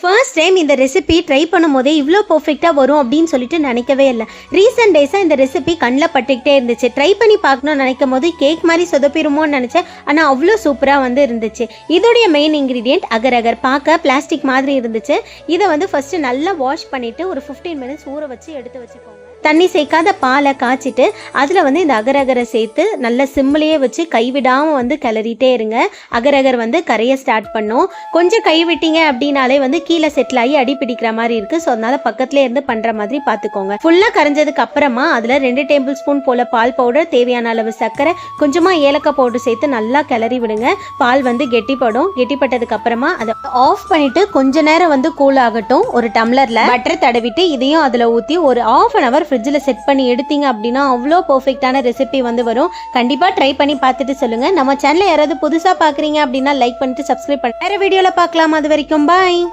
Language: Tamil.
ஃபர்ஸ்ட் டைம் இந்த ரெசிபி ட்ரை பண்ணும்போதே இவ்வளோ பர்ஃபெக்டாக வரும் அப்படின்னு சொல்லிட்டு நினைக்கவே இல்லை. ரீசெண்ட் டேஸாக இந்த ரெசிபி கண்ணில் பட்டுக்கிட்டே இருந்துச்சு. ட்ரை பண்ணி பார்க்கணும்னு நினைக்கும் போது கேக் மாதிரி சொதப்பிடுமோன்னு நினச்சேன். ஆனால் அவ்வளோ சூப்பராக இருந்துச்சு. இதோடைய மெயின் இன்க்ரீடியன்ட் அகர் அகர். பார்க்க பிளாஸ்டிக் மாதிரி இருந்துச்சு. இதை ஃபஸ்ட்டு நல்லா வாஷ் பண்ணிவிட்டு ஒரு 15 மினிட்ஸ் ஊற வச்சு எடுத்து வச்சுக்கோங்க. தண்ணி சேர்க்காத பாலை காய்ச்சிட்டு அதில் இந்த அகர் அகரை சேர்த்து நல்ல சிம்மிலேயே வச்சு கைவிடாமல் கிளறிட்டே இருங்க. அகர் அகர் கரைய ஸ்டார்ட் பண்ணும். கொஞ்சம் கைவிட்டீங்க அப்படின்னாலே கீழே செட்டில் ஆகி அடி பிடிக்கிற மாதிரி இருக்குது. ஸோ அதனால் பக்கத்துலேயே இருந்து பண்ணுற மாதிரி பார்த்துக்கோங்க. ஃபுல்லாக கரைஞ்சதுக்கு அப்புறமா அதில் 2 டேபிள் ஸ்பூன் போல் பால் பவுடர், தேவையான அளவு சர்க்கரை, கொஞ்சமாக ஏலக்காய் பவுடர் சேர்த்து நல்லா கிளறி விடுங்க. பால் கெட்டிப்படும். கெட்டிப்பட்டதுக்கு அப்புறமா அதை ஆஃப் பண்ணிவிட்டு கொஞ்ச நேரம் கூல் ஆகட்டும். ஒரு டம்ளரில் பட்டர் தடவிட்டு இதையும் அதில் ஊற்றி ஒரு 1/2 hour ஃப்ரிட்ஜில் செட் பண்ணி எடுத்தீங்க அப்படின்னா அவ்வளோ பர்ஃபெக்டான ரெசிபி வரும். கண்டிப்பாக ட்ரை பண்ணி பார்த்துட்டு சொல்லுங்கள். நம்ம சேனலை யாராவது புதுசாக பார்க்குறீங்க அப்படின்னா லைக் பண்ணிட்டு சப்ஸ்கிரைப் பண்ணி வேறு வீடியோவில் பார்க்கலாம். அது வரைக்கும் பாய்.